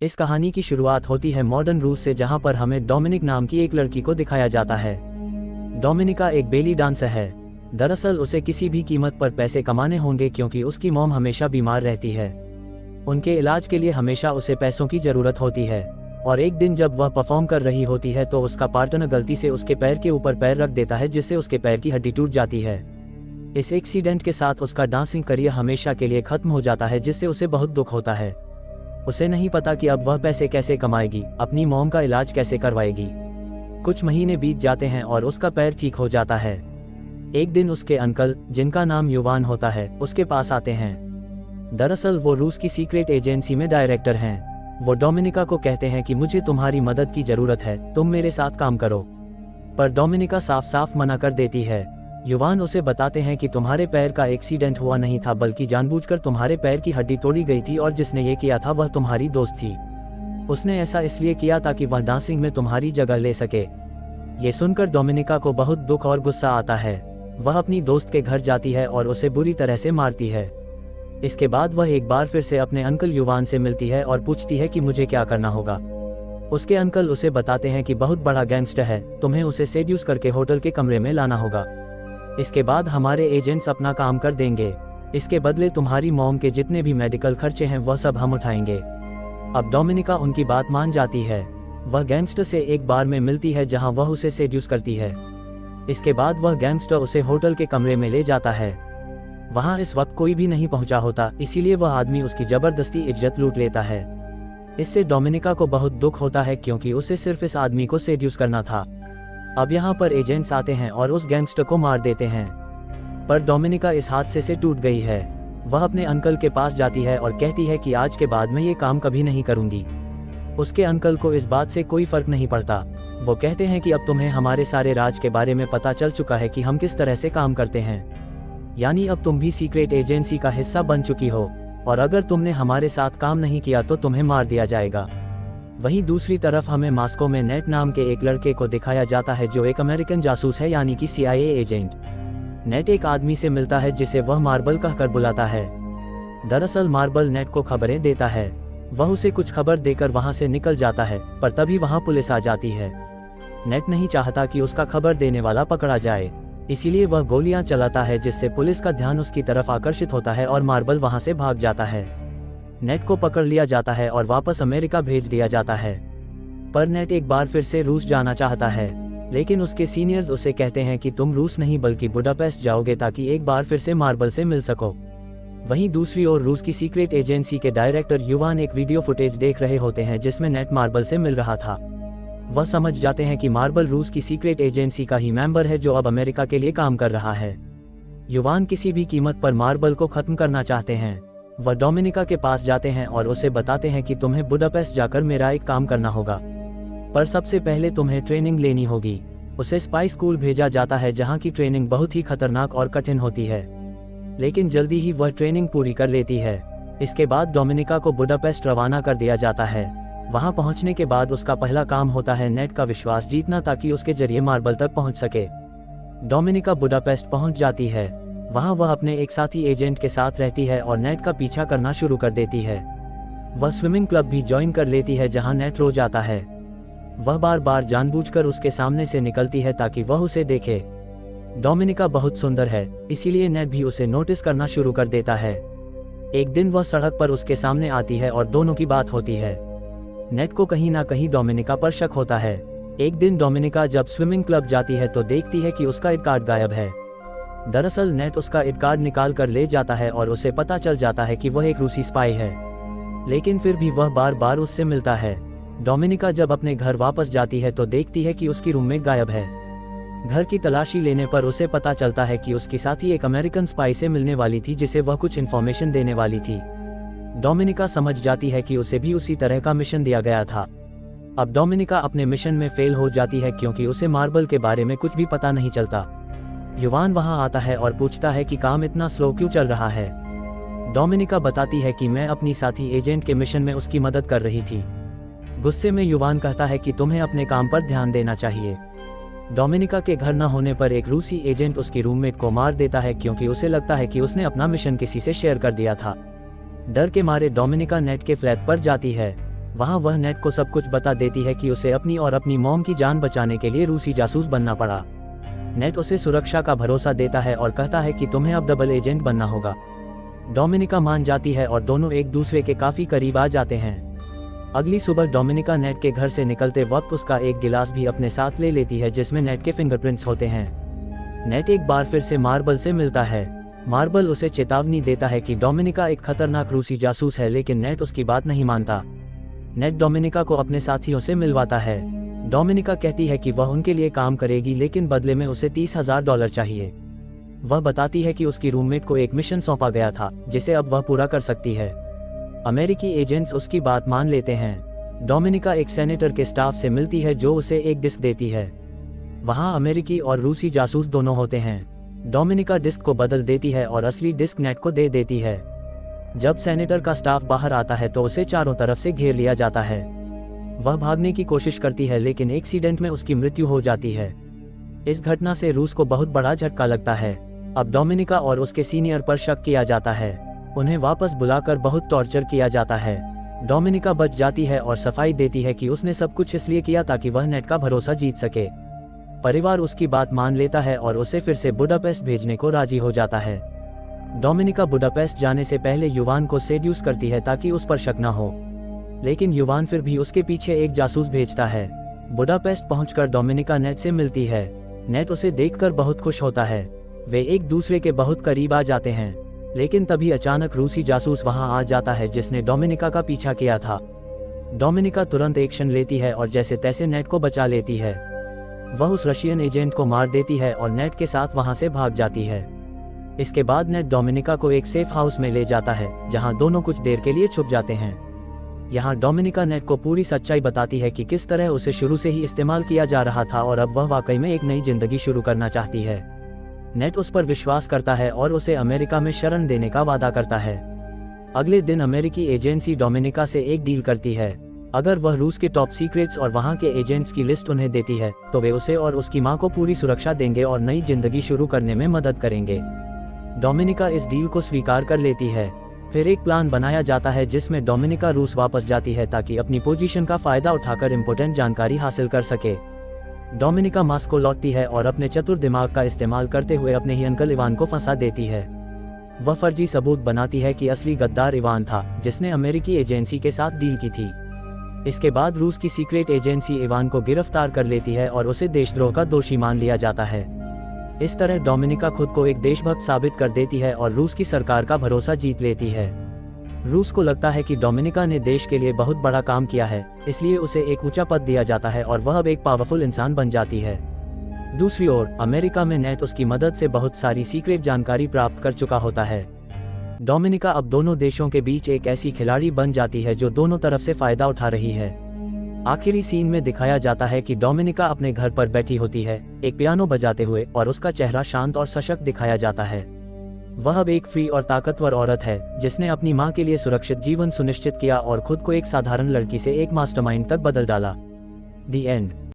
इस कहानी की शुरुआत होती है मॉडर्न रूस से, जहां पर हमें डोमिनिक नाम की एक लड़की को दिखाया जाता है। डोमिनिका एक बेली डांसर है। दरअसल उसे किसी भी कीमत पर पैसे कमाने होंगे क्योंकि उसकी मॉम हमेशा बीमार रहती है। उनके इलाज के लिए हमेशा उसे पैसों की जरूरत होती है और एक दिन जब वह परफॉर्म कर रही होती है तो उसका पार्टनर गलती से उसके पैर के ऊपर पैर रख देता है, जिससे उसके पैर की हड्डी टूट जाती है। इस एक्सीडेंट के साथ उसका डांसिंग करियर हमेशा के लिए खत्म हो जाता है, जिससे उसे बहुत दुख होता है। उसे नहीं पता कि अब वह पैसे कैसे कमाएगी, अपनी मॉम का इलाज कैसे करवाएगी। कुछ महीने बीत जाते हैं और उसका पैर ठीक हो जाता है। एक दिन उसके अंकल, जिनका नाम युवान होता है, उसके पास आते हैं। दरअसल वो रूस की सीक्रेट एजेंसी में डायरेक्टर हैं। वो डोमिनिका को कहते हैं कि मुझे तुम्हारी मदद की जरूरत है, तुम मेरे साथ काम करो। पर डोमिनिका साफ साफ मना कर देती है। युवान उसे बताते हैं कि तुम्हारे पैर का एक्सीडेंट हुआ नहीं था, बल्कि जानबूझकर तुम्हारे पैर की हड्डी तोड़ी गई थी और जिसने ये किया था वह तुम्हारी दोस्त थी। उसने ऐसा इसलिए किया ताकि वह डांसिंग में तुम्हारी जगह ले सके। ये सुनकर डोमिनिका को बहुत दुख और गुस्सा आता है। वह अपनी दोस्त के घर जाती है और उसे बुरी तरह से मारती है। इसके बाद वह एक बार फिर से अपने अंकल युवान से मिलती है और पूछती है कि मुझे क्या करना होगा। उसके अंकल उसे बताते हैं कि बहुत बड़ा गैंगस्टर है, तुम्हें उसे सेड्यूस करके होटल के कमरे में लाना होगा। इसके बाद हमारे एजेंट्स अपना काम कर देंगे। इसके बदले तुम्हारी मॉम के जितने भी मेडिकल खर्चे हैं वह सब हम उठाएंगे। अब डोमिनिका उनकी बात मान जाती है। वह गैंगस्टर से एक बार में मिलती है जहां वह उसे सेड्यूस करती है। इसके बाद वह गैंगस्टर उसे होटल के कमरे में ले जाता है। वहां इस वक्त कोई भी नहीं पहुंचा होता, इसीलिए वह आदमी उसकी जबरदस्ती इज्जत लूट लेता है। इससे डोमिनिका को बहुत दुख होता है क्योंकि उसे सिर्फ इस आदमी को सेड्यूस करना था। अब यहाँ पर एजेंट्स आते हैं और उस गैंगस्टर को मार देते हैं। पर डोमिनिका इस हादसे से टूट गई है। वह अपने अंकल के पास जाती है और कहती है कि आज के बाद मैं ये काम कभी नहीं करूंगी। उसके अंकल को इस बात से कोई फर्क नहीं पड़ता। वो कहते हैं कि अब तुम्हें हमारे सारे राज के बारे में पता चल चुका है कि हम किस तरह से काम करते हैं, यानी अब तुम भी सीक्रेट एजेंसी का हिस्सा बन चुकी हो और अगर तुमने हमारे साथ काम नहीं किया तो तुम्हें मार दिया जाएगा। वहीं दूसरी तरफ हमें मॉस्को में नेट नाम के एक लड़के को दिखाया जाता है जो एक अमेरिकन जासूस है, यानी कि CIA एजेंट। नेट एक आदमी से मिलता है जिसे वह मार्बल कहकर बुलाता है। दरअसल मार्बल नेट को खबरें देता है। वह उसे कुछ खबर देकर वहां से निकल जाता है, पर तभी वहां पुलिस आ जाती है। नेट नहीं चाहता कि उसका खबर देने वाला पकड़ा जाए, इसीलिए वह गोलियां चलाता है, जिससे पुलिस का ध्यान उसकी तरफ आकर्षित होता है और मार्बल वहां से भाग जाता है। नेट को पकड़ लिया जाता है और वापस अमेरिका भेज दिया जाता है। पर नेट एक बार फिर से रूस जाना चाहता है, लेकिन उसके सीनियर्स उसे कहते हैं कि तुम रूस नहीं बल्कि बुडापेस्ट जाओगे ताकि एक बार फिर से मार्बल से मिल सको। वहीं दूसरी ओर रूस की सीक्रेट एजेंसी के डायरेक्टर युवान एक वीडियो फुटेज देख रहे होते हैं जिसमें नेट मार्बल से मिल रहा था। वह समझ जाते हैं कि मार्बल रूस की सीक्रेट एजेंसी का ही मेंबर है जो अब अमेरिका के लिए काम कर रहा है। युवान किसी भी कीमत पर मार्बल को खत्म करना चाहते हैं। वह डोमिनिका के पास जाते हैं और उसे बताते हैं कि तुम्हें बुडापेस्ट जाकर मेरा एक काम करना होगा, पर सबसे पहले तुम्हें ट्रेनिंग लेनी होगी। उसे स्पाई स्कूल भेजा जाता है जहां की ट्रेनिंग बहुत ही खतरनाक और कठिन होती है, लेकिन जल्दी ही वह ट्रेनिंग पूरी कर लेती है। इसके बाद डोमिनिका को बुडापेस्ट रवाना कर दिया जाता है। वहां पहुंचने के बाद उसका पहला काम होता है नेट का विश्वास जीतना ताकि उसके जरिए मार्बल तक पहुंच सके। डोमिनिका बुडापेस्ट पहुंच जाती है। वहां वह अपने एक साथी एजेंट के साथ रहती है और नेट का पीछा करना शुरू कर देती है। वह स्विमिंग क्लब भी ज्वाइन कर लेती है जहां नेट रोज आता है। वह बार बार जानबूझकर उसके सामने से निकलती है ताकि वह उसे देखे। डोमिनिका बहुत सुंदर है, इसीलिए नेट भी उसे नोटिस करना शुरू कर देता है। एक दिन वह सड़क पर उसके सामने आती है और दोनों की बात होती है। नेट को कहीं ना कहीं डोमिनिका पर शक होता है। एक दिन डोमिनिका जब स्विमिंग क्लब जाती है तो देखती है कि उसका ID कार्ड गायब है। दरअसल नेट उसका ID कार्ड निकाल कर ले जाता है और उसे पता चल जाता है कि वह एक रूसी स्पाई है, लेकिन फिर भी वह बार बार उससे मिलता है। डोमिनिका जब अपने घर वापस जाती है तो देखती है कि उसकी रूममेट गायब है। घर की तलाशी लेने पर उसे पता चलता है कि उसकी साथी एक अमेरिकन स्पाई से मिलने वाली थी जिसे वह कुछ इन्फॉर्मेशन देने वाली थी। डोमिनिका समझ जाती है कि उसे भी उसी तरह का मिशन दिया गया था। अब डोमिनिका अपने मिशन में फेल हो जाती है क्योंकि उसे मार्बल के बारे में कुछ भी पता नहीं चलता। युवान वहां आता है और पूछता है कि काम इतना स्लो क्यों चल रहा है। डोमिनिका बताती है कि मैं अपनी साथी एजेंट के मिशन में उसकी मदद कर रही थी। गुस्से में युवान कहता है कि तुम्हें अपने काम पर ध्यान देना चाहिए। डोमिनिका के घर न होने पर एक रूसी एजेंट उसकी रूममेट को मार देता है क्योंकि उसे लगता है कि उसने अपना मिशन किसी से शेयर कर दिया था। डर के मारे डोमिनिका नेट के फ्लैट पर जाती है। वहाँ वह नेट को सब कुछ बता देती है कि उसे अपनी और अपनी मॉम की जान बचाने के लिए रूसी जासूस बनना पड़ा। नेट उसे सुरक्षा का भरोसा देता है और कहता है कि तुम्हें अब डबल एजेंट बनना होगा। डोमिनिका मान जाती है और दोनों एक दूसरे के काफी करीब आ जाते हैं। अगली सुबह डोमिनिका नेट के घर से निकलते वक्त उसका एक गिलास भी अपने साथ ले लेती है जिसमें नेट के फिंगरप्रिंट्स होते हैं। नेट एक बार फिर से मार्बल से मिलता है। मार्बल उसे चेतावनी देता है कि डोमिनिका एक खतरनाक रूसी जासूस है, लेकिन नेट उसकी बात नहीं मानता। नेट डोमिनिका को अपने साथियों से मिलवाता है। डोमिनिका कहती है कि वह उनके लिए काम करेगी, लेकिन बदले में उसे $30,000 चाहिए। वह बताती है कि उसकी रूममेट को एक मिशन सौंपा गया था जिसे अब वह पूरा कर सकती है। अमेरिकी एजेंट्स उसकी बात मान लेते हैं। डोमिनिका एक सेनेटर के स्टाफ से मिलती है जो उसे एक डिस्क देती है। वहां अमेरिकी और रूसी जासूस दोनों होते हैं। डोमिनिका डिस्क को बदल देती है और असली डिस्क नेट को दे देती है। जब सेनेटर का स्टाफ बाहर आता है तो उसे चारों तरफ से घेर लिया जाता है। वह भागने की कोशिश करती है, लेकिन एक्सीडेंट में उसकी मृत्यु हो जाती है। इस घटना से रूस को बहुत बड़ा झटका लगता है। अब डोमिनिका और उसके सीनियर पर शक किया जाता है। उन्हें वापस बुलाकर बहुत टॉर्चर किया जाता है। डोमिनिका बच जाती है और सफाई देती है कि उसने सब कुछ इसलिए किया ताकि वह नेट का भरोसा जीत सके। परिवार उसकी बात मान लेता है और उसे फिर से बुडापेस्ट भेजने को राजी हो जाता है। डोमिनिका बुडापेस्ट जाने से पहले युवान को सेड्यूस करती है ताकि उस पर शक न हो, लेकिन युवान फिर भी उसके पीछे एक जासूस भेजता है। बुडापेस्ट पहुंचकर डोमिनिका नेट से मिलती है। नेट उसे देखकर बहुत खुश होता है। वे एक दूसरे के बहुत करीब आ जाते हैं, लेकिन तभी अचानक रूसी जासूस वहां आ जाता है जिसने डोमिनिका का पीछा किया था। डोमिनिका तुरंत एक्शन लेती है और जैसे तैसे नेट को बचा लेती है। वह उस रशियन एजेंट को मार देती है और नेट के साथ वहां से भाग जाती है। इसके बाद नेट डोमिनिका को एक सेफ हाउस में ले जाता है जहां दोनों कुछ देर के लिए छुप जाते हैं। यहाँ डोमिनिका नेट को पूरी सच्चाई बताती है कि किस तरह उसे शुरू से ही इस्तेमाल किया जा रहा था और अब वह वाकई में एक नई जिंदगी शुरू करना चाहती है। नेट उस पर विश्वास करता है और उसे अमेरिका में शरण देने का वादा करता है। अगले दिन अमेरिकी एजेंसी डोमिनिका से एक डील करती है। अगर वह रूस के टॉप सीक्रेट्स और वहां के एजेंट्स की लिस्ट उन्हें देती है तो वे उसे और उसकी मां को पूरी सुरक्षा देंगे और नई जिंदगी शुरू करने में मदद करेंगे। डोमिनिका इस डील को स्वीकार कर लेती है। फिर एक प्लान बनाया जाता है जिसमें डोमिनिका रूस वापस जाती है ताकि अपनी पोजीशन का फायदा उठाकर इम्पोर्टेंट जानकारी हासिल कर सके। डोमिनिका मास्को लौटती है और अपने चतुर दिमाग का इस्तेमाल करते हुए अपने ही अंकल इवान को फंसा देती है। वह फर्जी सबूत बनाती है कि असली गद्दार इवान था जिसने अमेरिकी एजेंसी के साथ डील की थी। इसके बाद रूस की सीक्रेट एजेंसी इवान को गिरफ्तार कर लेती है और उसे देशद्रोह का दोषी मान लिया जाता है। इस तरह डोमिनिका खुद को एक देशभक्त साबित कर देती है और रूस की सरकार का भरोसा जीत लेती है। रूस को लगता है कि डोमिनिका ने देश के लिए बहुत बड़ा काम किया है, इसलिए उसे एक ऊंचा पद दिया जाता है और वह अब एक पावरफुल इंसान बन जाती है। दूसरी ओर अमेरिका में नेट उसकी मदद से बहुत सारी सीक्रेट जानकारी प्राप्त कर चुका होता है। डोमिनिका अब दोनों देशों के बीच एक ऐसी खिलाड़ी बन जाती है जो दोनों तरफ से फायदा उठा रही है। आखिरी सीन में दिखाया जाता है कि डोमिनिका अपने घर पर बैठी होती है एक पियानो बजाते हुए और उसका चेहरा शांत और सशक्त दिखाया जाता है। वह अब एक फ्री और ताकतवर औरत है जिसने अपनी मां के लिए सुरक्षित जीवन सुनिश्चित किया और खुद को एक साधारण लड़की से एक मास्टरमाइंड तक बदल डाला। The end.